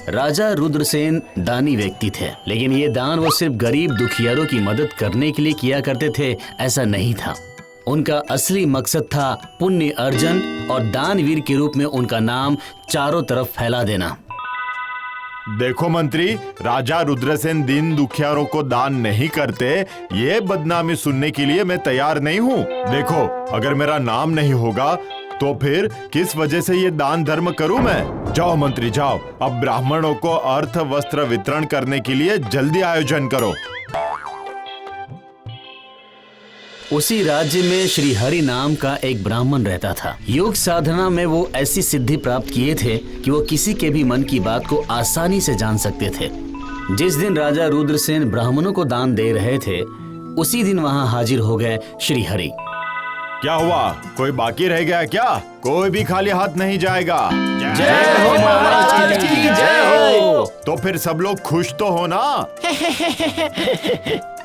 राजा रुद्रसेन दानी व्यक्ति थे, लेकिन ये दान वो सिर्फ गरीब दुखियारों की मदद करने के लिए किया करते थे, ऐसा नहीं था। उनका असली मकसद था पुण्य अर्जन और दानवीर के रूप में उनका नाम चारों तरफ फैला देना। देखो मंत्री, राजा रुद्रसेन दीन दुखियारों को दान नहीं करते, ये बदनामी सुनने के लिए मैं तैयार नहीं हूँ। देखो, अगर मेरा नाम नहीं होगा तो फिर किस वजह से ये दान धर्म करूँ मैं? जाओ मंत्री जाओ, अब ब्राह्मणों को अर्थ वस्त्र वितरण करने के लिए जल्दी आयोजन करो। उसी राज्य में श्री हरि नाम का एक ब्राह्मण रहता था। योग साधना में वो ऐसी सिद्धि प्राप्त किए थे कि वो किसी के भी मन की बात को आसानी से जान सकते थे। जिस दिन राजा रुद्रसेन ब्राह्मणों को दान दे रहे थे, उसी दिन वहाँ हाजिर हो गए श्री हरि। क्या हुआ, कोई बाकी रह गया क्या? कोई भी खाली हाथ नहीं जाएगा। जय हो महाराज की जय हो। तो फिर सब लोग खुश तो हो ना?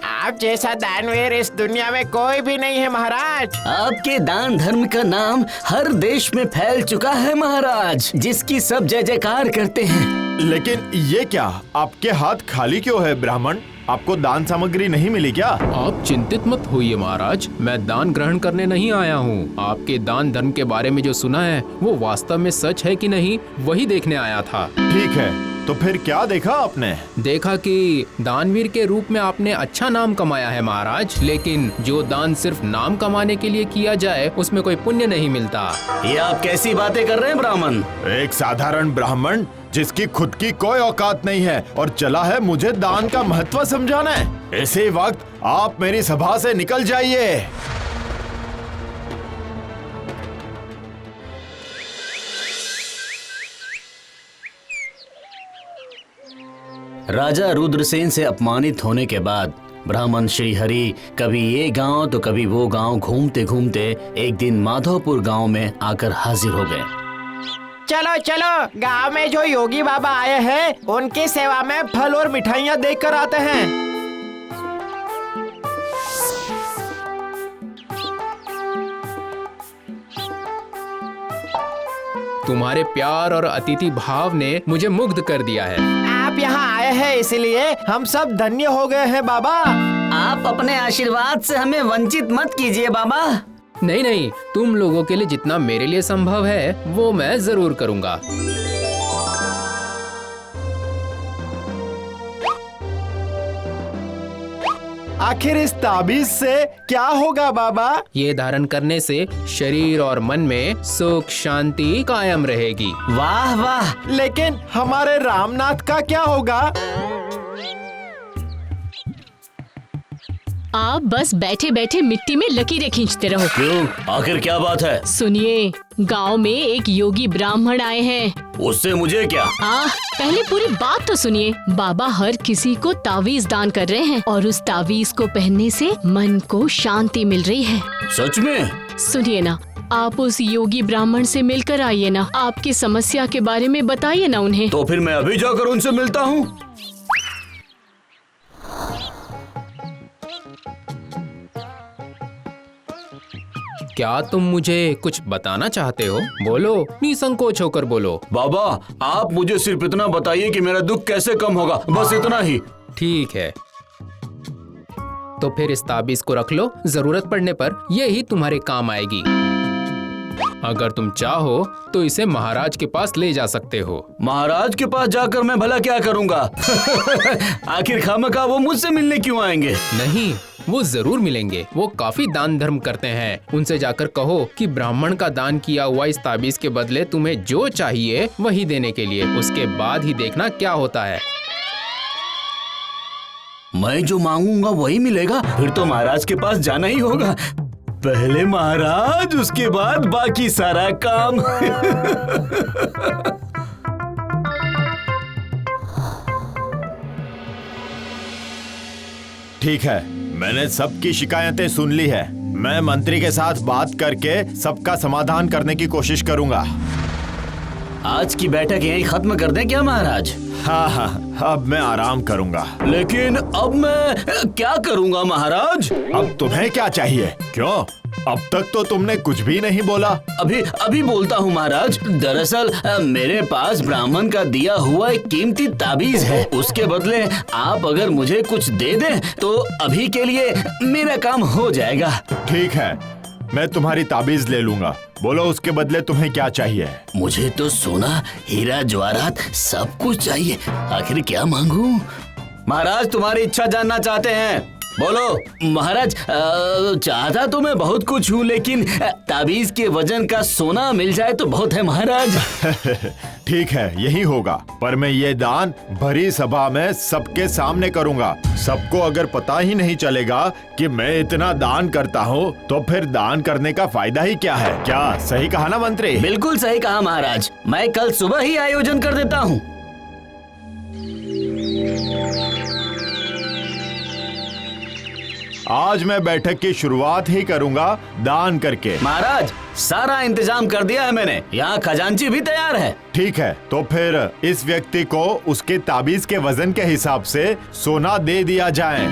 आप जैसा दानवीर इस दुनिया में कोई भी नहीं है महाराज। आपके दान धर्म का नाम हर देश में फैल चुका है महाराज, जिसकी सब जय जयकार करते हैं। लेकिन ये क्या, आपके हाथ खाली क्यों है ब्राह्मण? आपको दान सामग्री नहीं मिली क्या? आप चिंतित मत होइए महाराज, मैं दान ग्रहण करने नहीं आया हूँ। आपके दान धर्म के बारे में जो सुना है वो वास्तव में सच है कि नहीं, वही देखने आया था। ठीक है, तो फिर क्या देखा आपने? देखा कि दानवीर के रूप में आपने अच्छा नाम कमाया है महाराज, लेकिन जो दान सिर्फ नाम कमाने के लिए किया जाए उसमें कोई पुण्य नहीं मिलता। ये आप कैसी बातें कर रहे हैं ब्राह्मण? एक साधारण ब्राह्मण जिसकी खुद की कोई औकात नहीं है और चला है मुझे दान का महत्व समझाने। इसी वक्त आप मेरी सभा से निकल जाइए। राजा रुद्रसेन से अपमानित होने के बाद ब्राह्मण श्री हरि कभी ये गांव तो कभी वो गांव घूमते घूमते एक दिन माधवपुर गांव में आकर हाजिर हो गए। चलो चलो, गांव में जो योगी बाबा आए हैं उनकी सेवा में फल और मिठाइयाँ देकर आते हैं। तुम्हारे प्यार और अतिथि भाव ने मुझे मुग्ध कर दिया है। आप यहाँ आए हैं इसलिए हम सब धन्य हो गए हैं बाबा। आप अपने आशीर्वाद से हमें वंचित मत कीजिए बाबा। नहीं नहीं, तुम लोगों के लिए जितना मेरे लिए संभव है वो मैं जरूर करूँगा। आखिर इस ताबीज से क्या होगा बाबा? ये धारण करने से शरीर और मन में सुख शांति कायम रहेगी। वाह वाह। लेकिन हमारे रामनाथ का क्या होगा? आप बस बैठे बैठे मिट्टी में लकीरें खींचते रहो। क्यों, आखिर क्या बात है? सुनिए, गांव में एक योगी ब्राह्मण आए हैं। उससे मुझे क्या? पहले पूरी बात तो सुनिए। बाबा हर किसी को तावीज दान कर रहे हैं और उस तावीज को पहनने से मन को शांति मिल रही है। सच में? सुनिए ना, आप उस योगी ब्राह्मण से मिलकर आइए ना, आपकी समस्या के बारे में बताइए ना उन्हें। तो फिर मैं अभी जाकर उनसे मिलता हूँ। क्या तुम मुझे कुछ बताना चाहते हो? बोलो, निसंकोच होकर बोलो। बाबा, आप मुझे सिर्फ इतना बताइए कि मेरा दुख कैसे कम होगा, बस इतना ही। ठीक है, तो फिर इस ताबीज को रख लो, जरूरत पड़ने पर यही तुम्हारे काम आएगी। अगर तुम चाहो तो इसे महाराज के पास ले जा सकते हो। महाराज के पास जाकर मैं भला क्या करूँगा? आखिर खामखा वो मुझसे मिलने क्यों आएंगे? नहीं, वो जरूर मिलेंगे। वो काफी दान धर्म करते हैं। उनसे जाकर कहो कि ब्राह्मण का दान किया हुआ इस ताबीज के बदले तुम्हें जो चाहिए वही देने के लिए। उसके बाद ही देखना क्या होता है। मैं जो मांगूंगा वही मिलेगा? फिर तो महाराज के पास जाना ही होगा। पहले महाराज, उसके बाद बाकी सारा काम। ठीक है, मैंने सबकी शिकायतें सुन ली है। मैं मंत्री के साथ बात करके सबका समाधान करने की कोशिश करूंगा। आज की बैठक यहीं खत्म कर दें क्या महाराज? हाँ, अब मैं आराम करूंगा। लेकिन अब मैं क्या करूंगा महाराज? अब तुम्हें क्या चाहिए? क्यों, अब तक तो तुमने कुछ भी नहीं बोला। अभी अभी बोलता हूँ महाराज। दरअसल मेरे पास ब्राह्मण का दिया हुआ एक कीमती ताबीज है। उसके बदले आप अगर मुझे कुछ दे दें तो अभी के लिए मेरा काम हो जाएगा। ठीक है, मैं तुम्हारी ताबीज ले लूंगा। बोलो उसके बदले तुम्हें क्या चाहिए? मुझे तो सोना, हीरा, जवाहरात सब कुछ चाहिए। आखिर क्या मांगू? महाराज तुम्हारी इच्छा जानना चाहते हैं, बोलो। महाराज चाहता तो मैं बहुत कुछ हूँ, लेकिन ताबीज के वजन का सोना मिल जाए तो बहुत है महाराज। ठीक है, यही होगा, पर मैं ये दान भरी सभा में सबके सामने करूंगा। सबको अगर पता ही नहीं चलेगा कि मैं इतना दान करता हूँ तो फिर दान करने का फायदा ही क्या है? क्या सही कहा ना मंत्री? बिल्कुल सही कहा महाराज। मैं कल सुबह ही आयोजन कर देता हूँ। आज मैं बैठक की शुरुआत ही करूंगा दान करके। महाराज सारा इंतजाम कर दिया है मैंने, यहाँ खजांची भी तैयार है। ठीक है, तो फिर इस व्यक्ति को उसके ताबीज के वजन के हिसाब से सोना दे दिया जाए।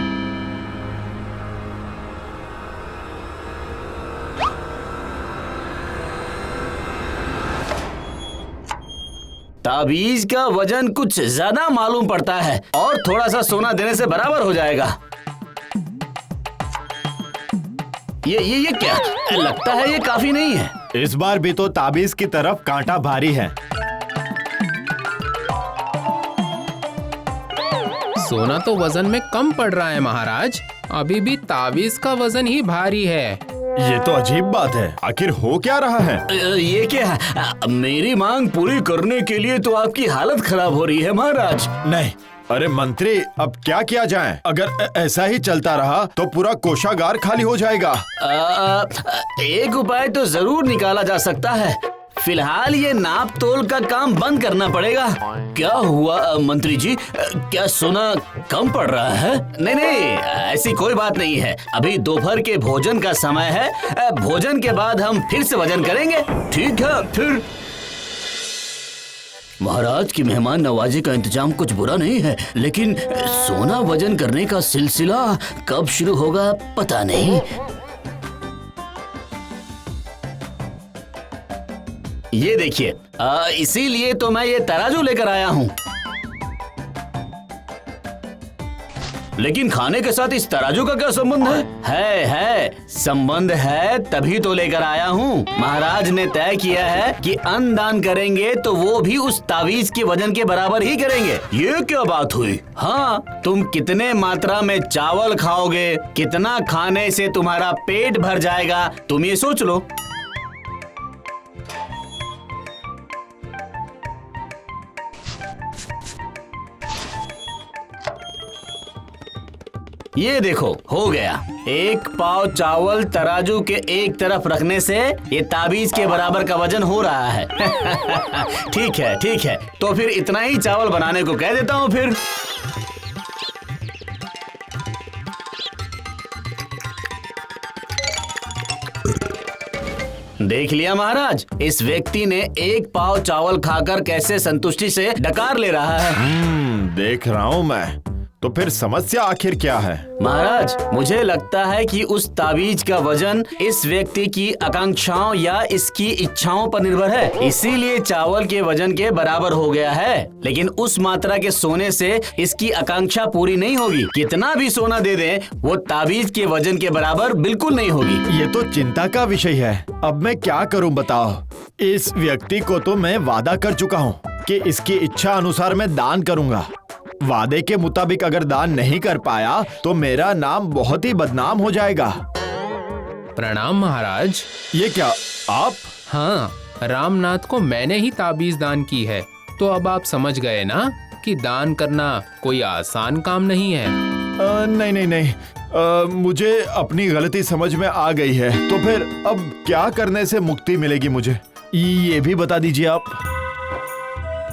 ताबीज का वजन कुछ ज्यादा मालूम पड़ता है और थोड़ा सा सोना देने से बराबर हो जाएगा। ये क्या लगता है? ये काफी नहीं है। इस बार भी तो ताबीज की तरफ कांटा भारी है। सोना तो वजन में कम पड़ रहा है महाराज, अभी भी ताबीज का वजन ही भारी है। ये तो अजीब बात है, आखिर हो क्या रहा है? ये क्या? मेरी मांग पूरी करने के लिए तो आपकी हालत खराब हो रही है महाराज। नहीं, अरे मंत्री, अब क्या किया जाए? अगर ऐसा ही चलता रहा तो पूरा कोषागार खाली हो जाएगा। एक उपाय तो जरूर निकाला जा सकता है। फिलहाल ये नाप तोल का काम बंद करना पड़ेगा। क्या हुआ मंत्री जी, क्या सोना कम पड़ रहा है? नहीं, ऐसी कोई बात नहीं है। अभी दोपहर के भोजन का समय है, भोजन के बाद हम फिर से वजन करेंगे। ठीक है फिर। महाराज की मेहमान नवाजी का इंतजाम कुछ बुरा नहीं है, लेकिन सोना वजन करने का सिलसिला कब शुरू होगा पता नहीं। ये देखिए, इसीलिए तो मैं ये तराजू लेकर आया हूँ। लेकिन खाने के साथ इस तराजू का क्या संबंध है? है संबंध है, तभी तो लेकर आया हूँ। महाराज ने तय किया है कि अन्न दान करेंगे तो वो भी उस तावीज के वजन के बराबर ही करेंगे। ये क्या बात हुई? हाँ, तुम कितने मात्रा में चावल खाओगे, कितना खाने से तुम्हारा पेट भर जाएगा, तुम ये सोच लो। ये देखो, हो गया। 1 पाव चावल तराजू के एक तरफ रखने से ये ताबीज के बराबर का वजन हो रहा है। ठीक है, तो फिर इतना ही चावल बनाने को कह देता हूँ फिर। देख लिया महाराज, इस व्यक्ति ने 1 पाव चावल खाकर कैसे संतुष्टि से डकार ले रहा है। देख रहा हूँ मैं। तो फिर समस्या आखिर क्या है? महाराज, मुझे लगता है कि उस ताबीज का वजन इस व्यक्ति की आकांक्षाओं या इसकी इच्छाओं पर निर्भर है, इसीलिए चावल के वजन के बराबर हो गया है। लेकिन उस मात्रा के सोने से इसकी आकांक्षा पूरी नहीं होगी। कितना भी सोना दे दें, वो ताबीज के वजन के बराबर बिल्कुल नहीं होगी। ये तो चिंता का विषय है। अब मैं क्या करूं बताओ? इस व्यक्ति को तो मैं वादा कर चुका हूँ कि इसकी इच्छा अनुसार मैं दान करूंगा। वादे के मुताबिक अगर दान नहीं कर पाया तो मेरा नाम बहुत ही बदनाम हो जाएगा। प्रणाम महाराज। ये क्या आप? हाँ, रामनाथ को मैंने ही ताबीज दान की है, तो अब आप समझ गए ना कि दान करना कोई आसान काम नहीं है। नहीं, मुझे अपनी गलती समझ में आ गई है। तो फिर अब क्या करने से मुक्ति मिलेगी मुझे, ये भी बता दीजिए आप।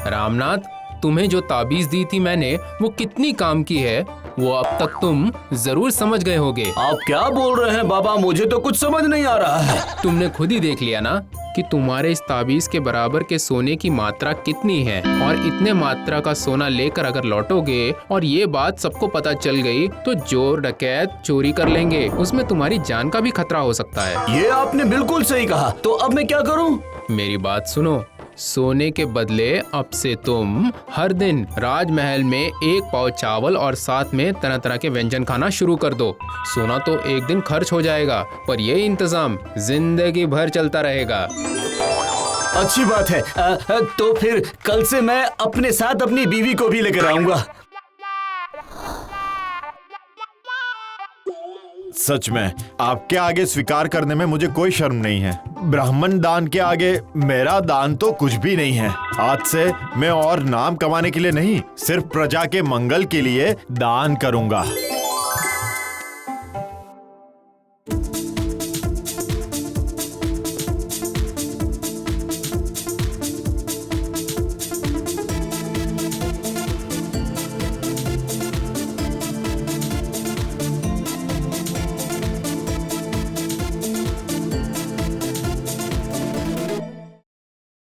रामनाथ, तुम्हें जो ताबीज दी थी मैंने, वो कितनी काम की है वो अब तक तुम जरूर समझ गए होगे। आप क्या बोल रहे हैं बाबा, मुझे तो कुछ समझ नहीं आ रहा है। तुमने खुद ही देख लिया ना कि तुम्हारे इस ताबीज के बराबर के सोने की मात्रा कितनी है, और इतने मात्रा का सोना लेकर अगर लौटोगे और ये बात सबको पता चल गई तो चोर डकैत चोरी कर लेंगे, उसमें तुम्हारी जान का भी खतरा हो सकता है। ये आपने बिल्कुल सही कहा, तो अब मैं क्या करूं? मेरी बात सुनो, सोने के बदले अब से तुम हर दिन राजमहल में 1 पाव चावल और साथ में तरह तरह के व्यंजन खाना शुरू कर दो। सोना तो एक दिन खर्च हो जाएगा, पर ये इंतजाम जिंदगी भर चलता रहेगा। अच्छी बात है। तो फिर कल से मैं अपने साथ अपनी बीवी को भी लेकर आऊंगा। सच में आपके आगे स्वीकार करने में मुझे कोई शर्म नहीं है। ब्राह्मण दान के आगे मेरा दान तो कुछ भी नहीं है। आज से मैं और नाम कमाने के लिए नहीं, सिर्फ प्रजा के मंगल के लिए दान करूंगा।